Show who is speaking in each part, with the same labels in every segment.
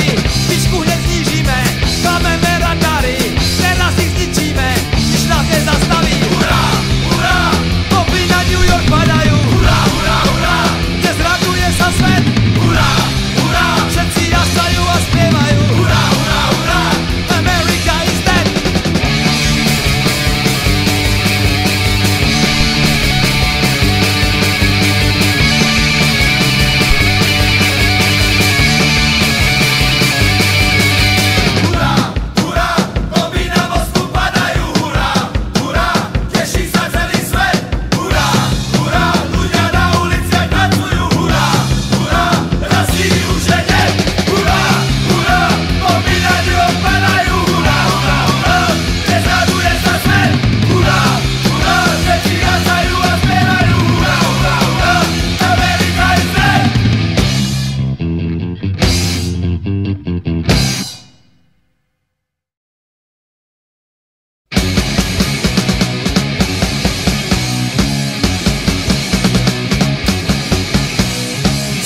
Speaker 1: zastaví, výšku hned znížíme, klameme radary, teraz ich zničíme, když nás nezastaví. Hurá, hurá, kopy na New York padajú, hurá, hurá, hurá, kde zraduje sa svet, hurá, hurá, všetci jasajú a spievajú, hurá, hurá, hurá, America is dead.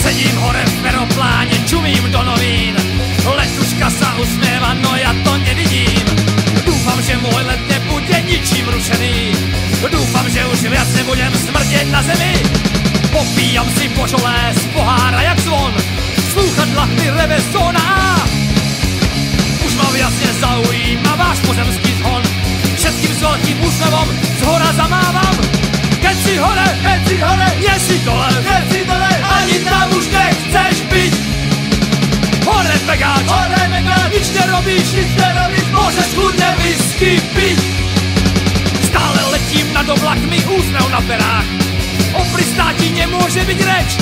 Speaker 1: Sedím hore v aeropláne, čumím do novín, letuška sa usmieva, no ja to nevidím. Dúfam, že môj let nebude ničím rušený, dúfam, že už viac nebudem smrdeť na zemi. Popíjam si božolé z pohára jak zvon, slúchadlách mi reve zóna A. Už ma viac nezaujíma váš pozemský zhon, všetkým s veľkým úsmevom zhora zamávam. Keď si hore, nie si dole, ani tam už nechceš byť. Hore begáč, nič nerobíš, môžeš kľudne whisky piť. Stále letím nad oblakmi, úsmev na perách, o pristáti nemôže byť reč.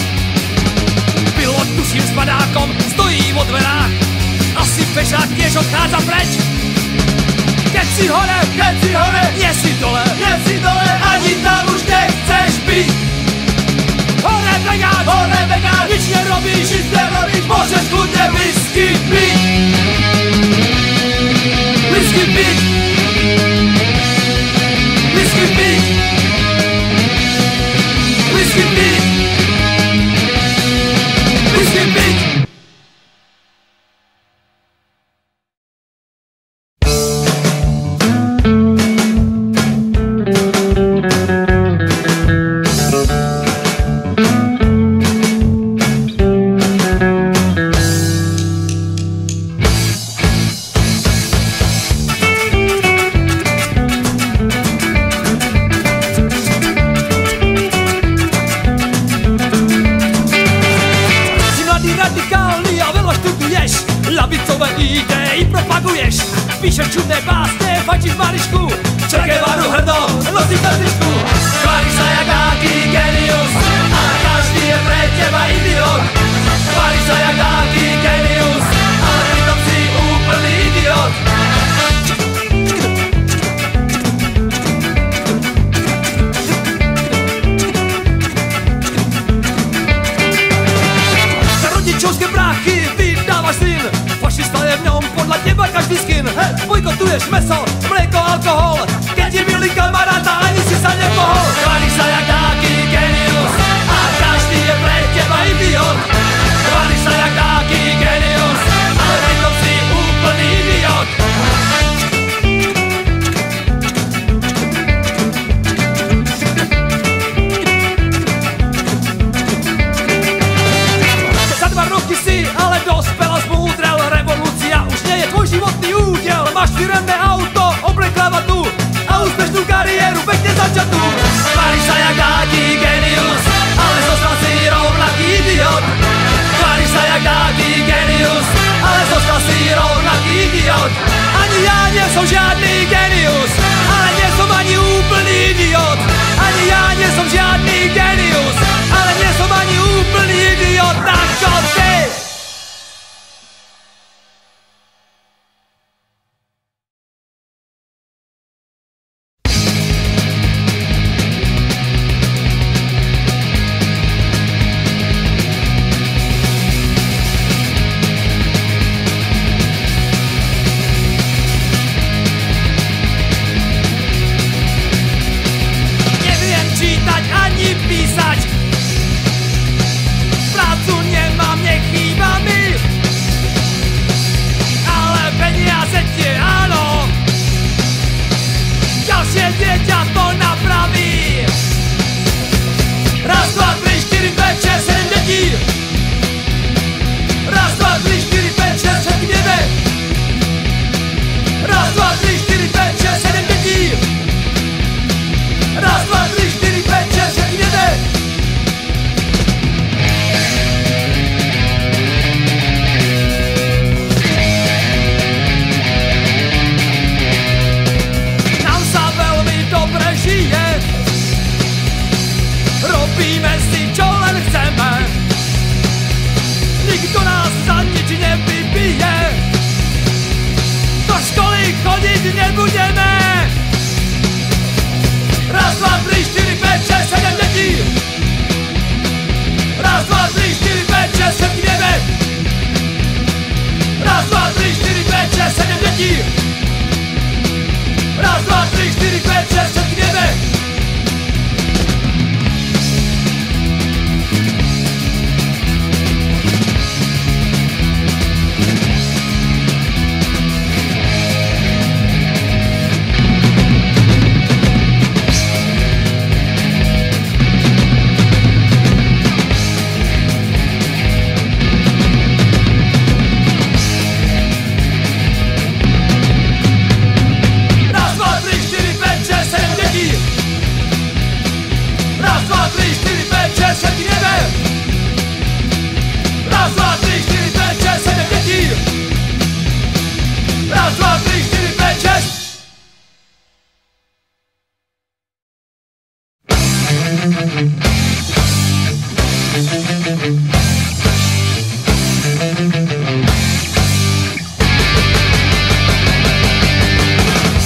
Speaker 1: Pilot tuším s padákom, stojí vo dverách, asi bežák tiež odchádza preč. Keď si hore, nie si dole, ani tam už nechceš byť. Hore begáč, nič nerobíš, môžeš kľudne whisky piť. Whisky piť, whisky piť, whisky piť, whisky piť. Ľavicové idei propaguješ, píšeš čudné básne, fajčíš Marišku, Che Guevaru hrdo nosíš na tričku. Tváriš sa jak aký genius, a každý je pre teba idiot. Tváriš sa jak aký genius, ale pritom si úplný idiot. Za rodičovské bráchy vydávaš syn, fašista je v ňom podľa teba každý skin. Bojkotuješ meso, mlieko, alkohol, keď je milý kamaráta, ani si sa nepohol. Tváriš sa jak taký genius, a každý je pre teba idiot. Tváriš sa jak taký genius, ale pritom si úplný idiot. Za 2 roky si ale dospela zmúdrel, revolúcia už nie je tvoj životný údel. Máš firemné auto, oblek kravatu a úspešnú kariéru. Robíme si, čo len chceme, nikto nás za nič nevybije. Do školy chodiť nebudeme. Raz, dva, tri, štyri, päť, šesť, sedem detí. Raz, dva, tri, štyri, päť, šesť, všetky vieme. Raz, dva, tri, štyri, päť, šesť, sedem detí. Raz, dva, tri, štyri, päť, šesť, všetky vieme.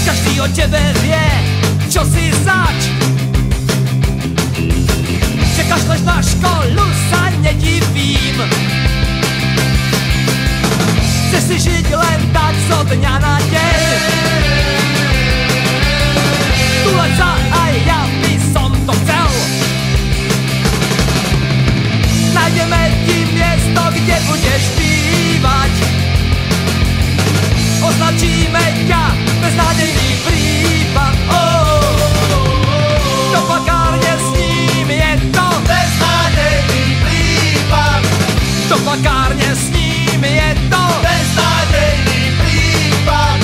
Speaker 1: Každý o tebe vie, čo si zač. Že kašleš na školu, sa nedivím. Chceš si žiť len tak zo dňa na deň. Tuleť sa aj ja by som to chcel. Nájdeme ti miesto, kde budeš bývať. Označíme ťa, beznádejný prípad. Do pakárne s ním je to beznádejný prípad. Do pakárne s ním je to beznádejný prípad.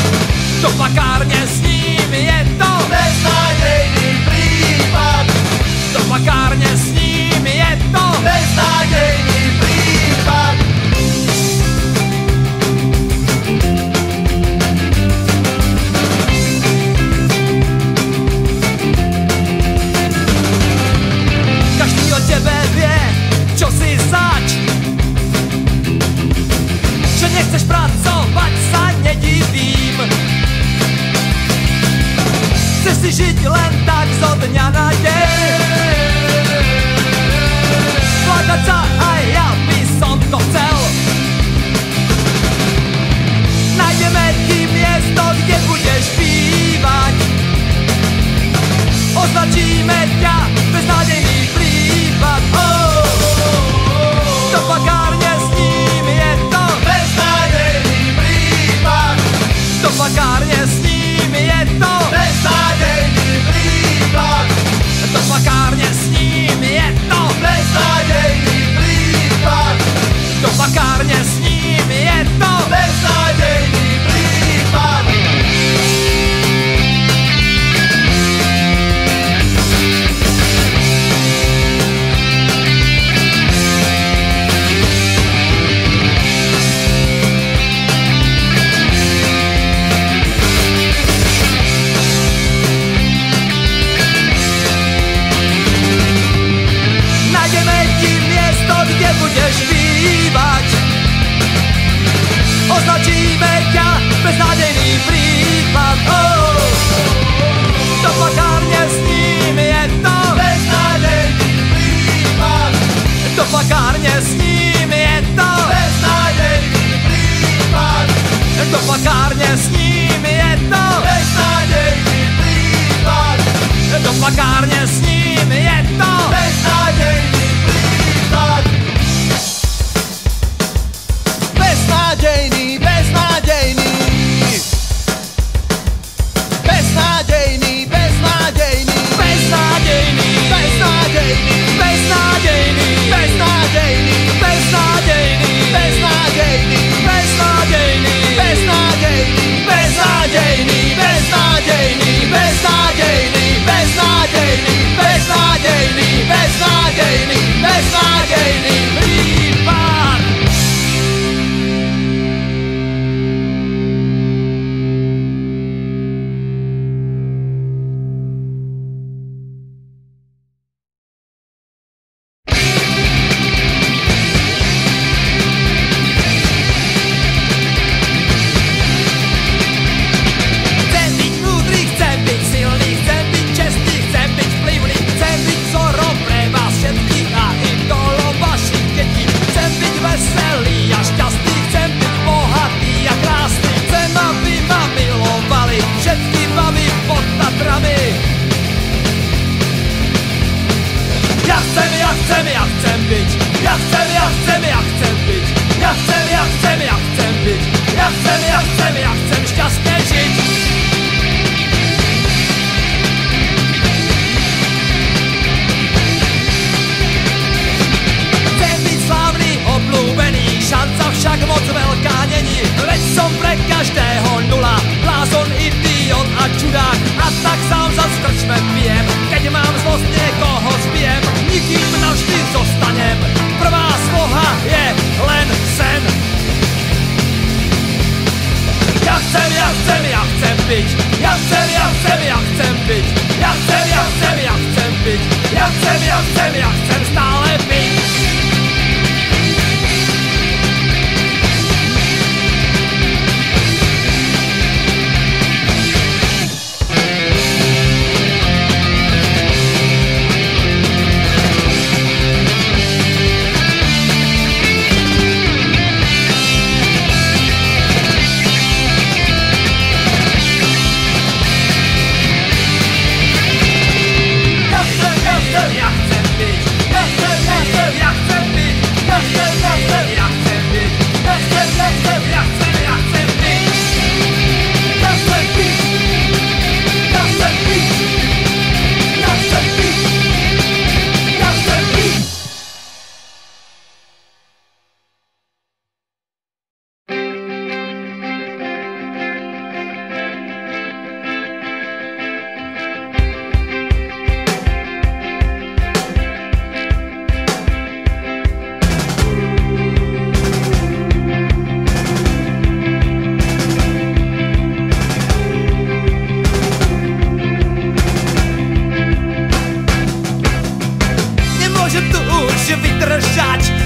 Speaker 1: Do pakárne s ním je to beznádejný prípad. Do pakárne s ním je to beznádejný prípad. Každý o tebe vie, čo si zač. Že nechceš pracovať, sa nedivím. Chceš si žiť len tak zo dňa na deň. Plakať sa aj ja by som to chcel. Nájdeme ti miesto, kde budeš bývať. Označíme ťa, beznádejný prípad. Do pakárne s ním je to beznádejný prípad. Do pakárne s ním je to beznádejný prípad. Do pakárne s ním je to beznádejný prípad. Do pakárne s ním je to beznádejný prípad. Kde budeš bývať. Označíme ťa, beznádejný prípad. Do pakárne s ním je to beznádejný prípad. Do pakárne s ním je to beznádejný prípad. Do pakárne s ním je to beznádejný prípad. Do pakárne s ním je to beznádejný prípad.
Speaker 2: Beznádejný, beznádejný. Beznádejný, beznádejný.
Speaker 1: Beznádejný,
Speaker 2: Beznádejný,
Speaker 1: beznádejný,
Speaker 2: beznádejný.
Speaker 1: beznádejný,
Speaker 2: Beznádejný,
Speaker 1: beznádejný,
Speaker 2: beznádejný.
Speaker 1: beznádejný,
Speaker 2: Beznádejný, beznádejný. Beznádejný, beznádejný.
Speaker 1: chcem byť, ja chcem byť, ja chcem byť, ja chcem šťastne žiť. Chcem byť slávny, obľúbený, šanca však moc veľká není, veď som pre každého nula, blázon, idiot a čudák, a tak sám za strčme pijem, keď mám zlosť niekoho zbijem, nikým navždy zostanem, prvá sloha je len sen. Ja chcem byť, ja chcem byť, ja chcem byť, ja chcem stále byť.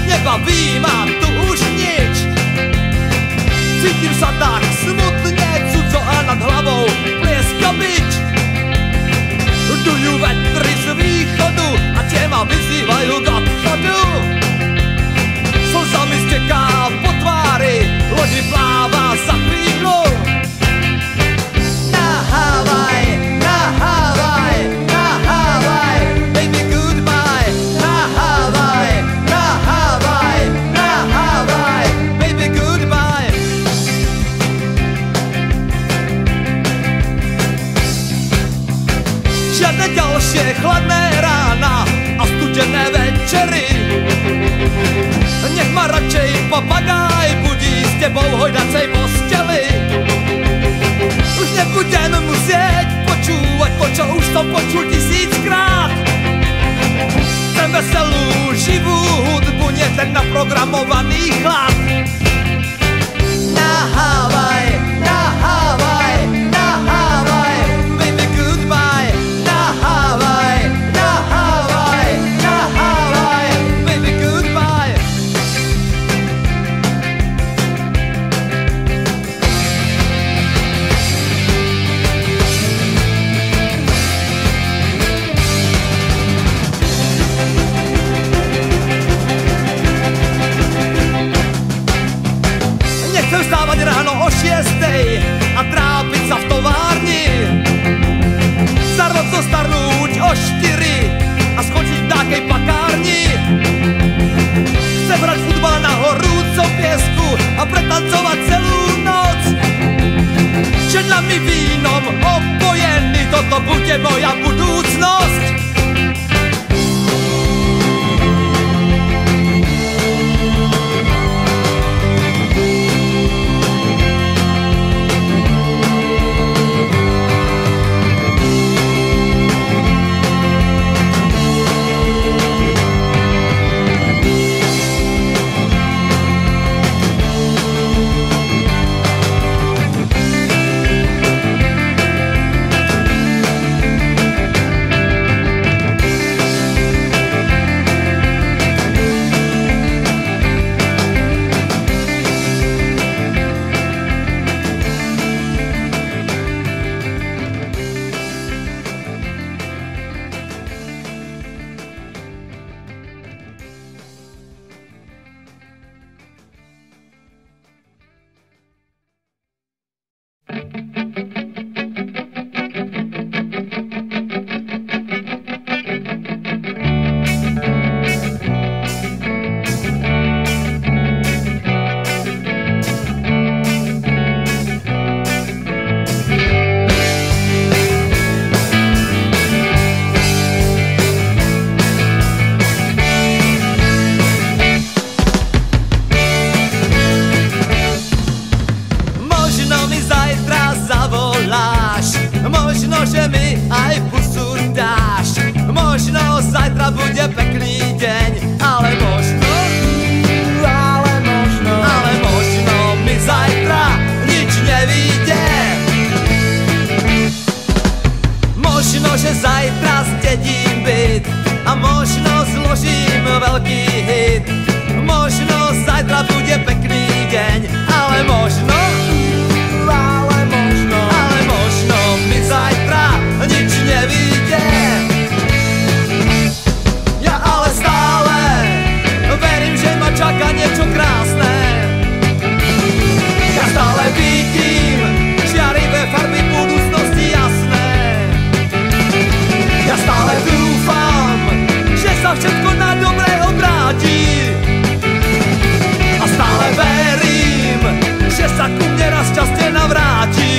Speaker 1: Nebaví ma tu už nič. Cítim sa tak smutne, cudzo a nad hlavou plieska bič. Dujú vetry z východu a tie ma vyzývajú k odchodu. Slza mi steká po tvári, loď vypláva za chvíľu. Na Havaj, na Havaj, na Havaj, baby goodbye. Na Havaj, na Havaj, na Havaj, baby goodbye. Žiadne ďalšie chladné rána a studené večery. Nech ma radšej papagáj budí s tebou v hojdacej posteli. Už nebudem musieť počúvať to, čo už som počul 1000-krát. Chcem veselú, živú hudbu, nie ten naprogramovaný chlad. Na Havaj, na Havaj, na Havaj, baby goodbye. Na Havaj, na Havaj, na Havaj, baby goodbye. Nechcem vstávať ráno o 6:00 a trápiť sa v továrni. Starnúť zostarnúť o 4 a skončiť v takej pakárni. Chcem hrať futbal na horúcom piesku a pretancovať celú noc. Ženami vínom opojený, toto bude moja budúcnosť. veľký hit. Možno zajtra bude pekný deň, ale možno mi zajtra nič nevíde. Ja ale stále verím, že ma čaká niečo krásne. Ja stále vidím žiarivé farby budúcnosti jasné. Ja stále dúfam, že sa všetko na dobré obráti. A stále verím, že sa ku mne raz šťastie navráti.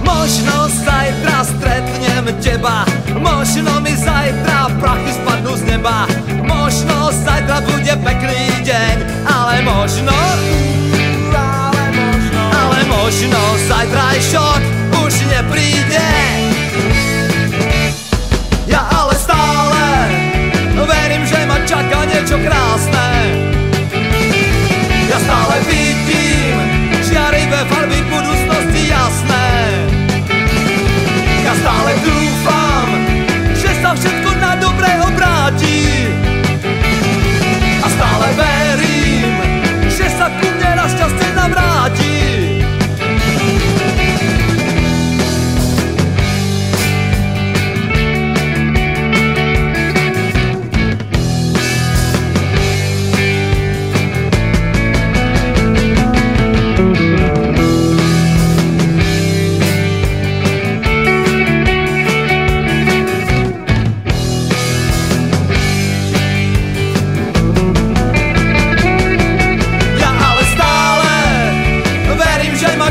Speaker 1: Možno zajtra stretnem teba, možno mi zajtra prachy spadnú z neba. Možno zajtra bude pekný deň, ale možno zajtrajšok už nepríde. Ja ale stále verím, že ma čaká niečo krásne. Ja stále vidím žiarivé farby budúcnosti jasné. Ja stále dúfam, že sa všetko na dobré obráti. A stále verím, že sa ku mne raz šťastie navráti.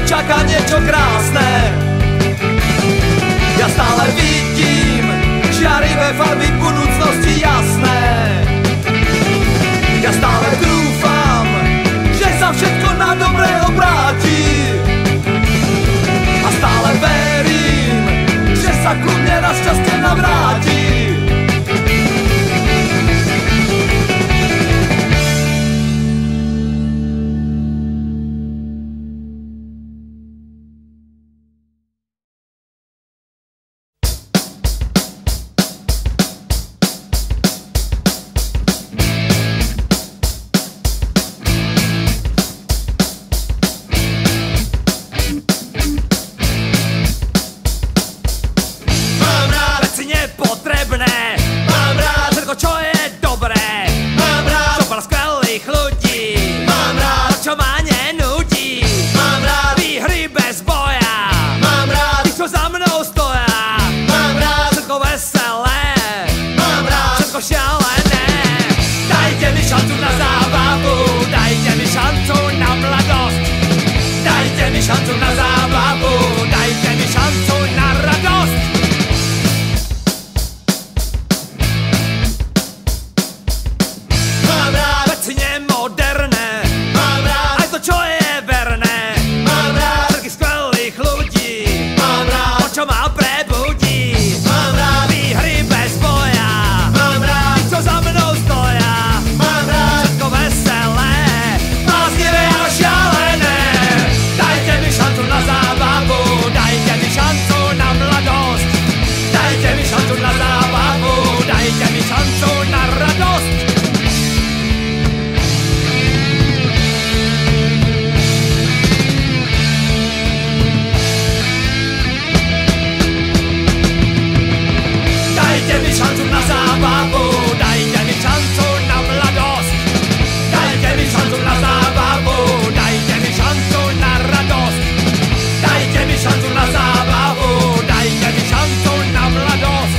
Speaker 1: Čaká niečo krásne. Ja stále vidím žiarivé farby budúcnosti jasné. Ja stále dúfam, že sa všetko na dobré obráti. A stále verím, že sa ku mne raz šťastie navráti. Šancu na zábavu, dajte mi šancu na radosť. Mám rád veci nemoderné, mám rád aj to, čo je verné. Mám rád takých skvelých ľudí, mám rád to, čo ma prebudí. Mám rád výhry bez boja, mám rád tí, čo za mnou stoja. Mám rád všetko veselé, bláznivé a šialené. Dajte mi šancu na zábavu, dajte mi šancu na mladosť. Dajte mi šancu na zábavu, dajte mi šancu na radosť. Dajte mi šancu na zábavu, dajte mi šancu na mladosť. Dajte mi šancu na zábavu, dajte mi šancu na radosť. Dajte mi šancu na zábavu, dajte mi šancu na mladosť.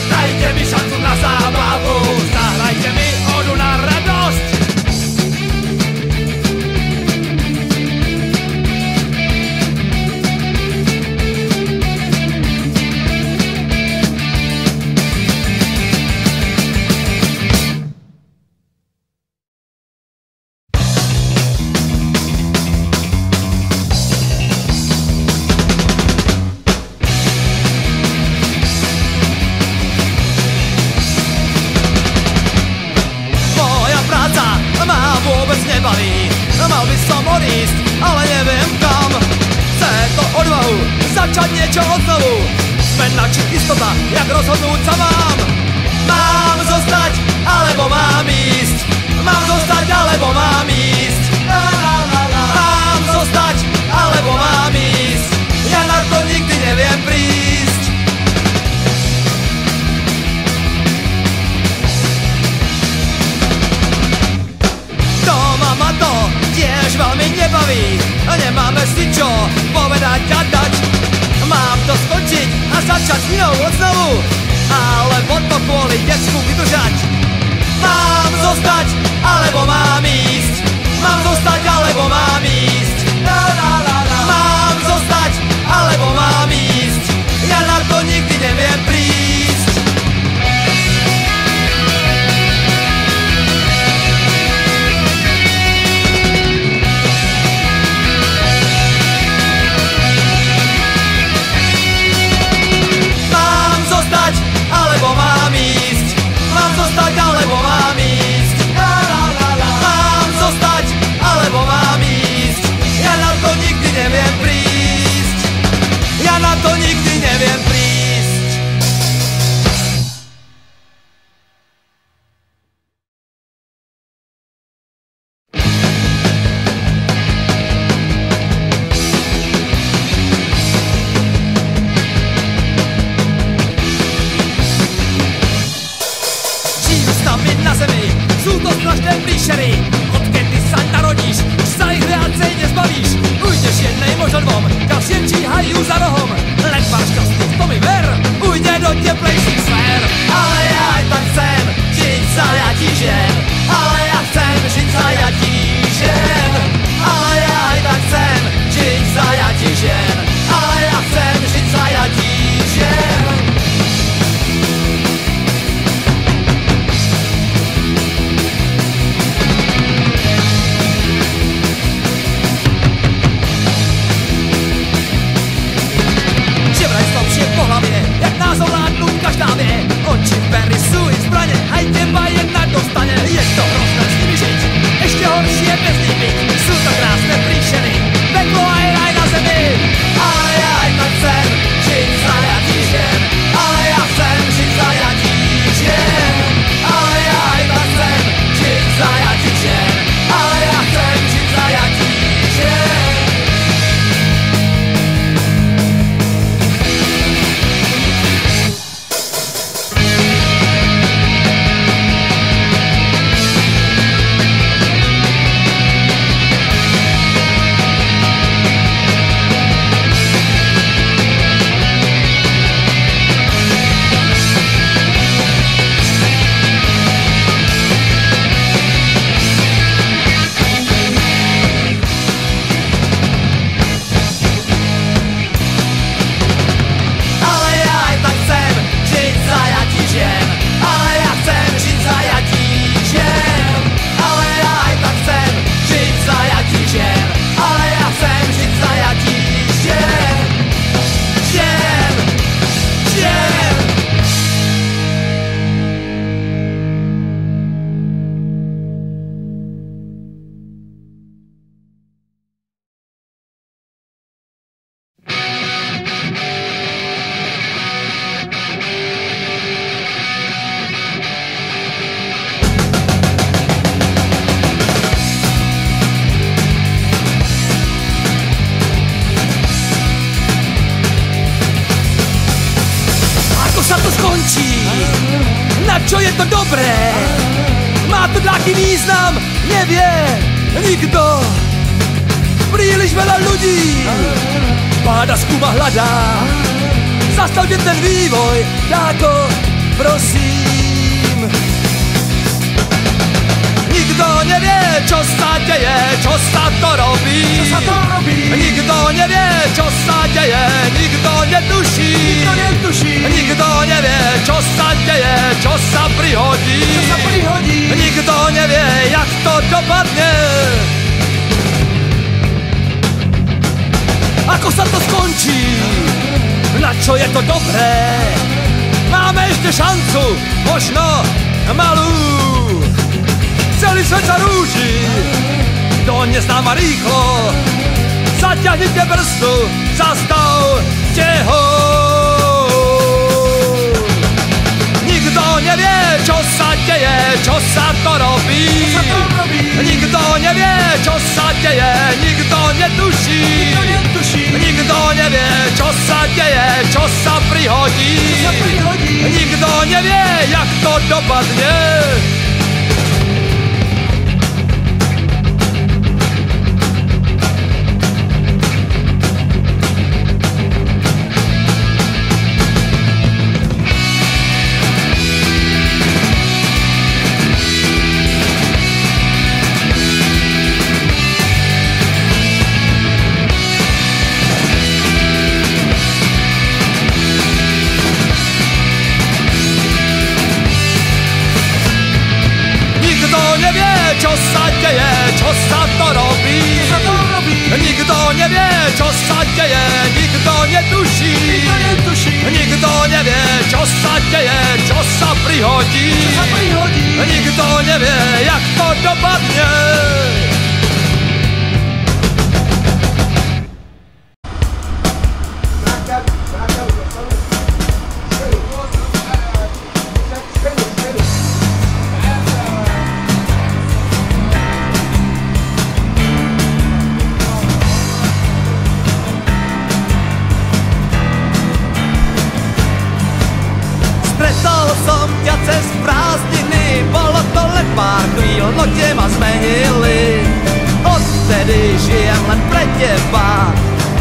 Speaker 1: Dajte mi šancu na zábavu, zahrajte mi odu na radosť.
Speaker 2: mal by som odísť, ale neviem kam. Chce to odvahu, začať niečo odnovu. Zmena či istota, jak rozhodnúť sa mám. Mám zostať, alebo mám ísť. Mám zostať, alebo mám ísť. Mám zostať, alebo mám ísť. Ja na to nikdy neviem prísť. Doma ma to tiež veľmi nebaví. Nemáme si čo povedať a dať. Mám to skončiť a začať s ňou odznovu, alebo to kvôli decku vydržať. Mám zostať, alebo mám ísť. Mám zostať, alebo mám ísť. Mám zostať, alebo mám ísť. Ja na to nikdy neviem prísť. Mám zostať, alebo mám ísť. Mám zostať, alebo mám ísť. Mám zostať, alebo mám ísť. Ja na to nikdy neviem prísť. Ja na to nikdy neviem prísť. Žijú s nami na zemi, sú to strašné príšery. Odkedy sa narodíš, už sa ich viacej nezbavíš. Ujdeš jednej, možno dvom, kam si číhajú za rohom. Len pár šťastných, to mi ver, ujde do teplejších sfér. Ale ja aj tak chcem žiť zajatí žien. Ale ja chcem žiť zajatí žien. Ale ja aj tak chcem žiť zajatí žien. Ale ja chcem žiť zajatí žien. Že vraj slabšie po hlavě, jak nás ovládnout každá vie. Oči, pery, sú ich zbraně, aj teba jedna dostane. Je to hrozné s nimi žiť, ešte horšie bez nich byť. Sú to krásne príšery, peklo aj raj na zemi. Ale ja aj tak chcem žiť zajatí žien. Ale ja chcem žiť zajatí žien. Ale ja aj tak chcem žiť zajatí žien. Ale ja chcem žiť zajatí žien. Ale ja aj tak chcem žiť zajatí žien. Ale ja chcem žiť zajatí žien. Ale ja aj tak chcem žiť zajatí žien. Ale ja chcem žiť zajatí žien. Žien. Žien. Ako sa to skončí? Na čo je to dobré? Má to taký význam? Nevie nikto. Príliš veľa ľudí páda, skúma, hľadá. Zastavte ten vývoj, táto, prosím. Nikto nevie, čo sa deje, čo sa to robí. Nikto nevie, čo sa deje, nikto netuší. Nikto nevie, čo sa deje, čo sa prihodí. Nikto nevie, jak to dopadne. Ako sa to skončí? Na čo je to dobré? Máme ešte šancu, možno malú. Celý svet sa rúži, nikto neznáma rýchlo. Zaťahnite brzdu, zastavte ho. Nikto nevie, čo sa deje, čo sa to robí. Nikto nevie, čo sa deje, nikto netuší. Nikto nevie, čo sa deje, čo sa prihodí. Nikto nevie, jak to dopadne. Čo sa deje, čo sa to robí. Nikto nevie, čo sa deje, nikto netuší. Nikto nevie, čo sa deje, čo sa prihodí. Nikto nevie, jak to dopadne.
Speaker 3: Stretol som ťa cez prázdniny, bolo to len pár chvíľ, no tie ma zmenili. Odtedy žijem len pre teba,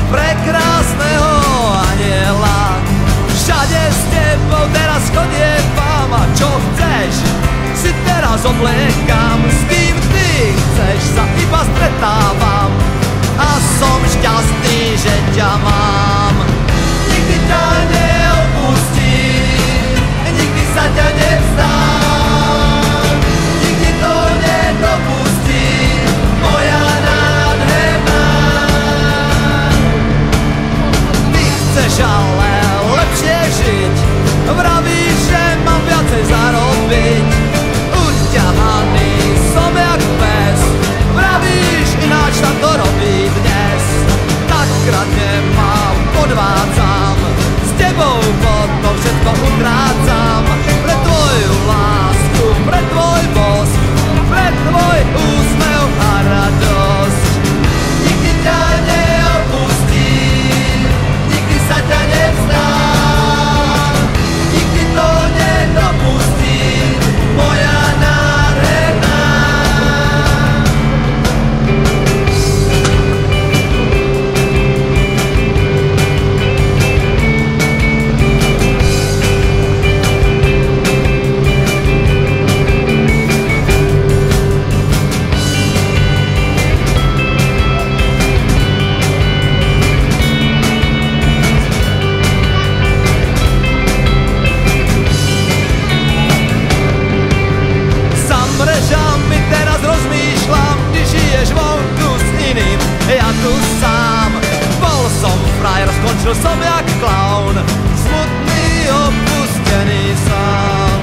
Speaker 3: pre krásneho aniela. Všade s tebou teraz chodievam a čo chceš, si teraz obliekam. S kým ty chceš, sa iba stretávam a som šťastný, že ťa mám. Nikdy ťa neopustím, nikdy sa ťa nevzdám, nikdy to nedopustím, moja nádherná. Ty chceš ale lepšie žiť, vravíš, že mám viacej zarobiť. Uťahaný som jak pes, vravíš, ináč sa to robí dnes. Tak kradne ma podvádzam, s tebou potom všetko utrácam. Pre tvoju lásku, pre tvoj bosk, pre tvoj úsmev a radosť. Nikdy ťa neopustím, nikdy sa ťa nevzdám, nikdy to nedopustím, moja nádherná. Mrežami teraz rozmýšľam, ty žiješ vonku s iným, ja tu sám. Bol som frajer, skončil som jak klaun, smutný, opustený sám.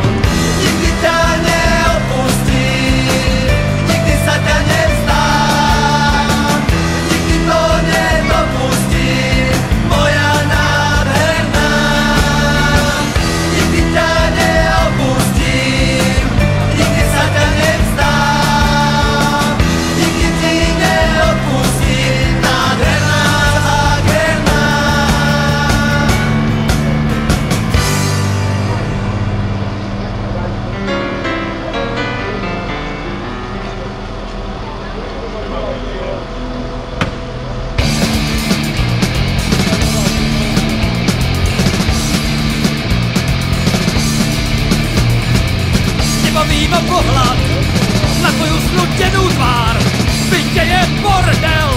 Speaker 3: Nikdy ťa neopustím, nikdy sa ťa nevzdám, nikdy to nedopustím, moja nádherná. Nikdy ťa neopustím, nikdy sa ťa nevzdám, nikdy ti neodpustím, nádherná, nádherná.
Speaker 1: Nebaví ma pohľad na tvoju znudenú tvár. V byte je bordel,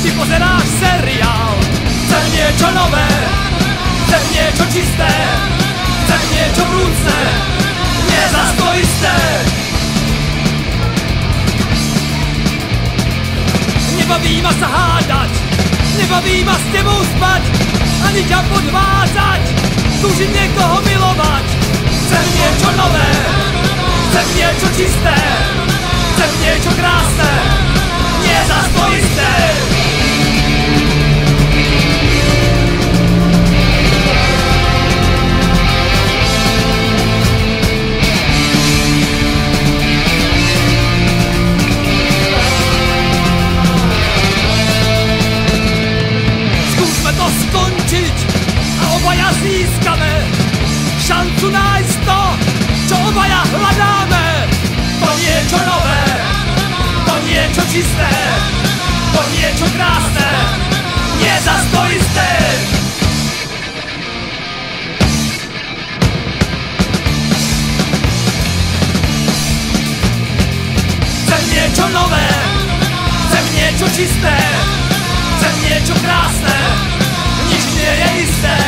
Speaker 1: ty pozeráš seriál. Chcem niečo nové, chcem niečo čisté, chcem niečo vrúcne, nie zas to isté. Nebaví ma sa hádať, nebaví ma s tebou spať, ani ťa podvádzať, túžim niekoho milovať. Chcem niečo nové, chcem niečo čisté, chcem niečo krásne, nie nezastojíte. Skúsme to skončiť a obaja získame šancu nájsť to, čo obaja hľadáme. To niečo nové, to niečo čisté, to niečo krásne, nie zas to isté. Chcem niečo nové, chcem niečo čisté, chcem niečo krásne, nič nie je isté.